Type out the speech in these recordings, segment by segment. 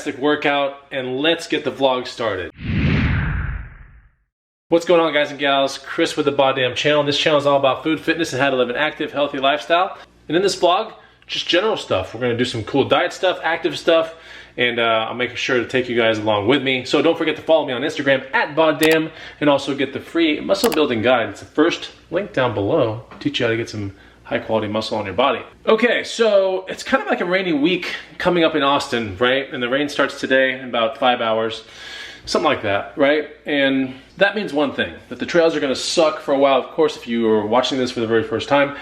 fantastic workout, and let's get the vlog started. What's going on, guys and gals? Chris with the BODDAMN channel. This channel is all about food, fitness, and how to live an active, healthy lifestyle. And in this vlog, just general stuff. We're gonna do some cool diet stuff, active stuff, and I'll make sure to take you guys along with me. So don't forget to follow me on Instagram at BODDAMN, and also get the free muscle building guide. It's the first link down below. Teach you how to get some high quality muscle on your body. Okay, so it's kind of like a rainy week coming up in Austin, right? And the rain starts today in about 5 hours, something like that, right? And that means one thing, that the trails are gonna suck for a while. Of course, if you are watching this for the very first time,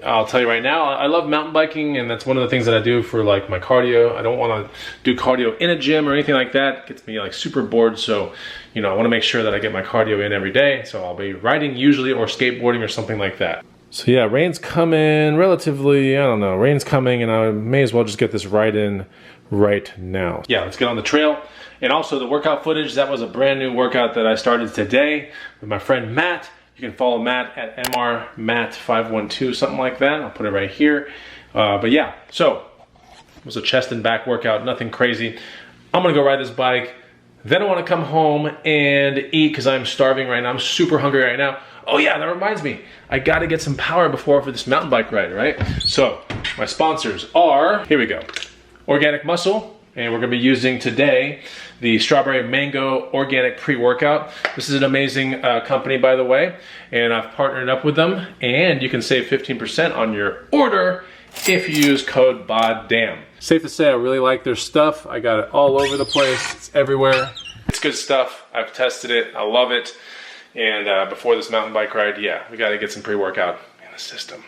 I'll tell you right now, I love mountain biking, and that's one of the things that I do for like my cardio. I don't wanna do cardio in a gym or anything like that. It gets me like super bored, so I wanna make sure that I get my cardio in every day. So I'll be riding usually, or skateboarding or something like that. So yeah, rain's coming relatively, I don't know, rain's coming, and I may as well just get this right in right now. Yeah, let's get on the trail. And also the workout footage, that was a brand new workout that I started today with my friend Matt. You can follow Matt at MRMatt512, something like that. I'll put it right here. But yeah, so it was a chest and back workout, nothing crazy. I'm gonna go ride this bike. Then I wanna come home and eat because I'm starving right now. I'm super hungry right now. Oh yeah, that reminds me. I gotta get some power for this mountain bike ride, right? So, my sponsors are, here we go, Organic Muscle, and we're gonna be using today the Strawberry Mango Organic Pre-Workout. This is an amazing company, by the way, and I've partnered up with them, and you can save 15% on your order if you use code BODDAMN. Safe to say, I really like their stuff. I got it all over the place, it's everywhere. It's good stuff, I've tested it, I love it. And before this mountain bike ride, yeah, we gotta get some pre-workout in the system.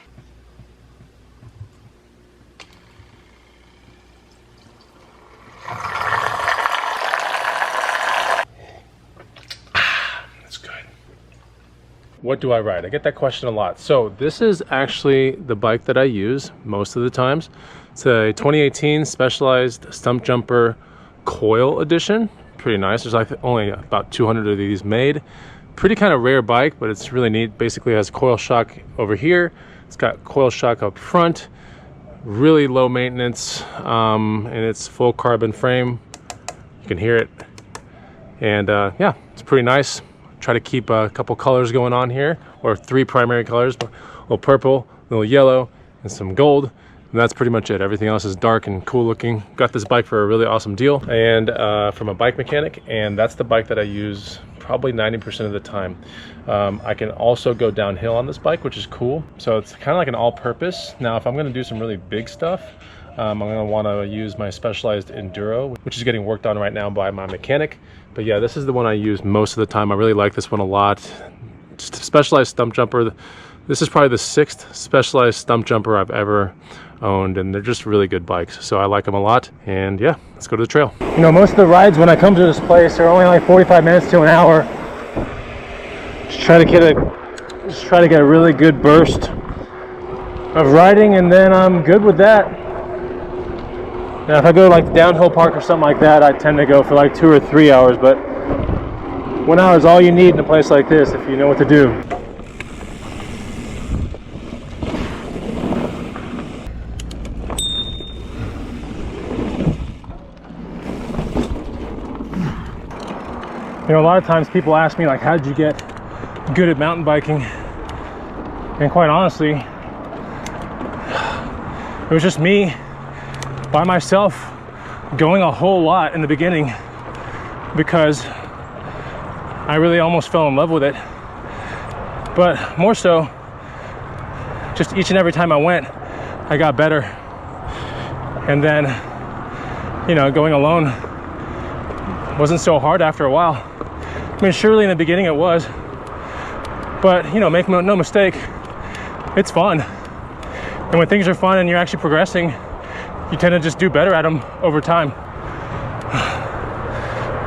That's good. What do I ride? I get that question a lot. So this is actually the bike that I use most of the times. It's a 2018 Specialized Stumpjumper Coil edition. Pretty nice. There's like only about 200 of these made. Pretty kind of rare bike, but it's really neat. Basically it has coil shock over here. It's got coil shock up front. Really low maintenance, and it's full carbon frame. You can hear it. And yeah, it's pretty nice. Try to keep a couple colors going on here, or 3 primary colors, a little purple, a little yellow, and some gold. And that's pretty much it. Everything else is dark and cool looking. Got this bike for a really awesome deal, and from a bike mechanic, and that's the bike that I use probably 90% of the time. I can also go downhill on this bike, which is cool. So it's kind of like an all-purpose. Now, if I'm gonna do some really big stuff, I'm gonna wanna use my Specialized Enduro, which is getting worked on right now by my mechanic. But yeah, this is the one I use most of the time. I really like this one a lot. Specialized Stumpjumper. This is probably the 6th Specialized Stumpjumper I've ever owned, and they're just really good bikes, so I like them a lot. And yeah, let's go to the trail. Most of the rides when I come to this place are only like 45 minutes to an hour. Just try to get a really good burst of riding, and then I'm good with that. Now if I go to like the downhill park or something like that, I tend to go for like 2 or 3 hours, but 1 hour is all you need in a place like this if you know what to do. A lot of times people ask me like, how did you get good at mountain biking? And quite honestly, it was just me by myself going a whole lot in the beginning, because I really almost fell in love with it. But more so, just each and every time I went, I got better. And then, going alone wasn't so hard after a while. I mean, surely in the beginning it was, but make no mistake, it's fun. And when things are fun and you're actually progressing, you tend to just do better at them over time.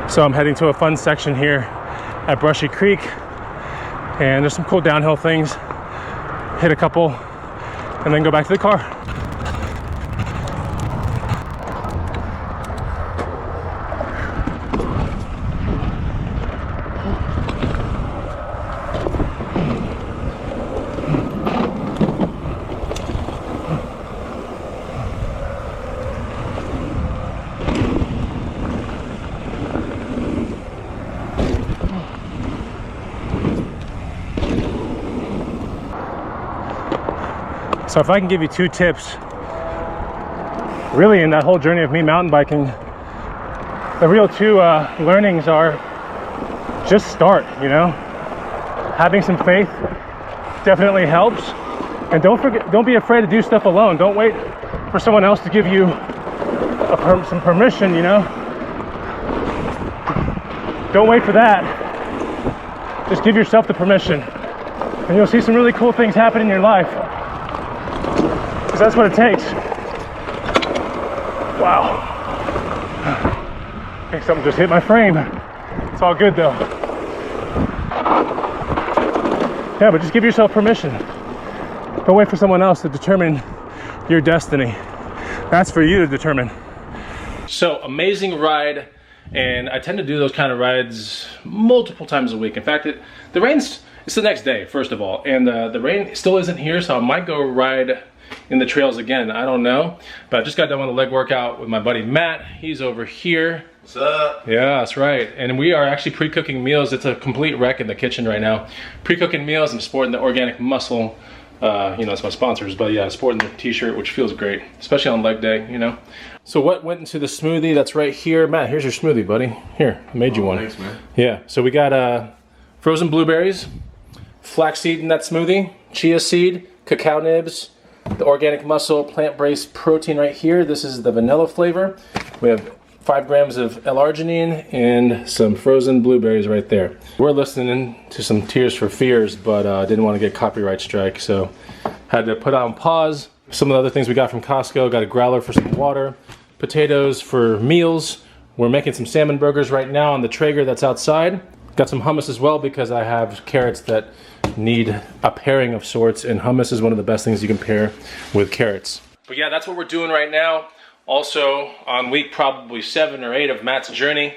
So I'm heading to a fun section here at Brushy Creek, and there's some cool downhill things. Hit a couple and then go back to the car. So if I can give you 2 tips, really in that whole journey of me mountain biking, the real 2 learnings are just start, you know? Having some faith definitely helps. And don't be afraid to do stuff alone. Don't wait for someone else to give you some permission, you know? Don't wait for that. Just give yourself the permission. And you'll see some really cool things happen in your life. Because that's what it takes. Wow. I think something just hit my frame. It's all good though. Yeah, but just give yourself permission. Don't wait for someone else to determine your destiny. That's for you to determine. So, amazing ride. And I tend to do those kind of rides multiple times a week. In fact, the rain's, it's the next day, first of all. And the rain still isn't here, so I might go ride in the trails again. I don't know. But I just got done with a leg workout with my buddy Matt. He's over here. What's up? Yeah, that's right. And we are actually pre-cooking meals. It's a complete wreck in the kitchen right now. Pre-cooking meals. I'm sporting the Organic Muscle. You know, it's my sponsors. But yeah, I'm sporting the t-shirt, which feels great. Especially on leg day, you know. So what went into the smoothie that's right here? Matt, here's your smoothie, buddy. Here, I made you one. Thanks, man. Yeah, so we got frozen blueberries, flaxseed in that smoothie, chia seed, cacao nibs, the Organic Muscle plant-based protein right here. This is the vanilla flavor. We have 5 grams of L-arginine and some frozen blueberries right there. We're listening to some Tears for Fears, but didn't want to get copyright strike, so had to put on pause. Some of the other things we got from Costco, got a growler for some water, potatoes for meals. We're making some salmon burgers right now on the Traeger that's outside. Got some hummus as well because I have carrots that need a pairing of sorts, and hummus is one of the best things you can pair with carrots. But yeah, that's what we're doing right now. Also on week probably 7 or 8 of Matt's journey.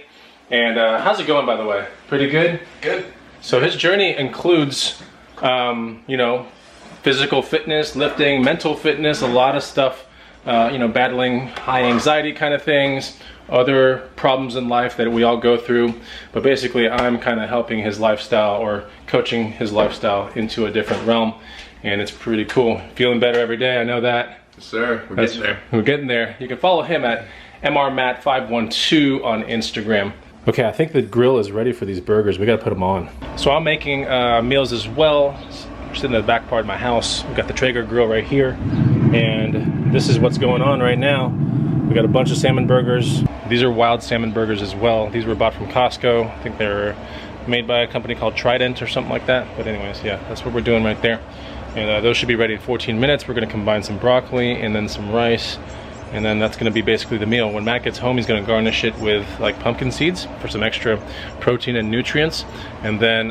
And how's it going, by the way? Pretty good? Good. So his journey includes, you know, physical fitness, lifting, mental fitness, a lot of stuff, you know, battling high anxiety kind of things, other problems in life that we all go through. But basically, I'm kind of helping his lifestyle or coaching his lifestyle into a different realm. And it's pretty cool. Feeling better every day, I know that. Yes, sir. We're getting there. We're getting there. You can follow him at mrmatt512 on Instagram. Okay, I think the grill is ready for these burgers. We gotta put them on. So I'm making meals as well. Sitting in the back part of my house. We've got the Traeger grill right here. And this is what's going on right now. We got a bunch of salmon burgers. These are wild salmon burgers as well. These were bought from Costco. I think they're made by a company called Trident or something like that. But anyways, yeah, that's what we're doing right there. And those should be ready in 14 minutes. We're gonna combine some broccoli and then some rice. And then that's gonna be basically the meal. When Matt gets home, he's gonna garnish it with like pumpkin seeds for some extra protein and nutrients. And then,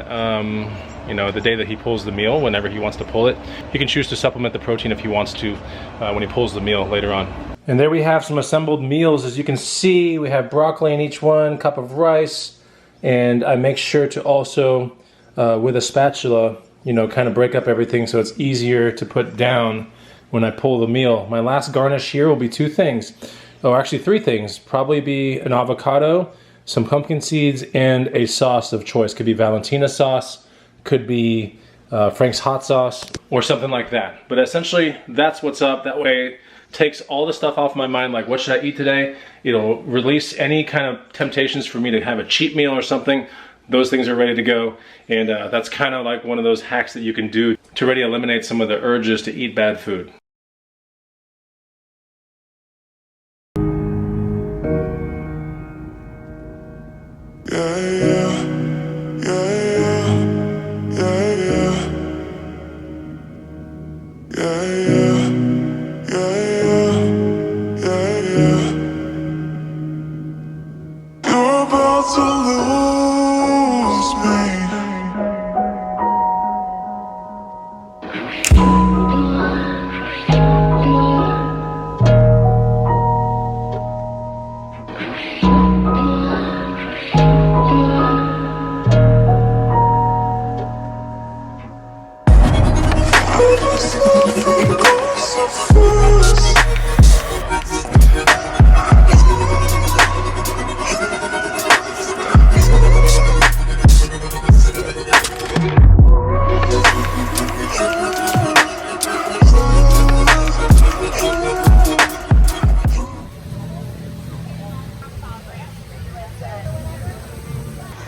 you know, the day that he pulls the meal, whenever he wants to pull it, he can choose to supplement the protein if he wants to when he pulls the meal later on. And there we have some assembled meals. As you can see, we have broccoli in each one, cup of rice, and I make sure to also, with a spatula, you know, kind of break up everything so it's easier to put down when I pull the meal. My last garnish here will be 2 things, or actually 3 things. Probably be an avocado, some pumpkin seeds, and a sauce of choice. Could be Valentina sauce, could be Frank's hot sauce, or something like that. But essentially, that's what's up. That way, it takes all the stuff off my mind, like what should I eat today? It'll release any kind of temptations for me to have a cheat meal or something. Those things are ready to go. And that's kind of like one of those hacks that you can do to really eliminate some of the urges to eat bad food.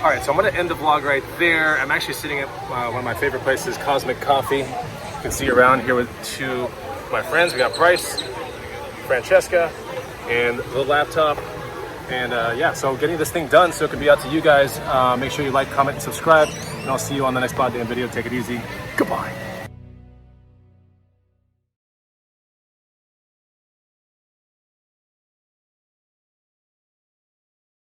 All right, so I'm gonna end the vlog right there. I'm actually sitting at one of my favorite places, Cosmic Coffee. You can see around here with two of my friends. We got Bryce, Francesca, and the laptop. And yeah, so getting this thing done so it can be out to you guys. Make sure you like, comment, and subscribe. And I'll see you on the next BODDAMN video. Take it easy. Goodbye.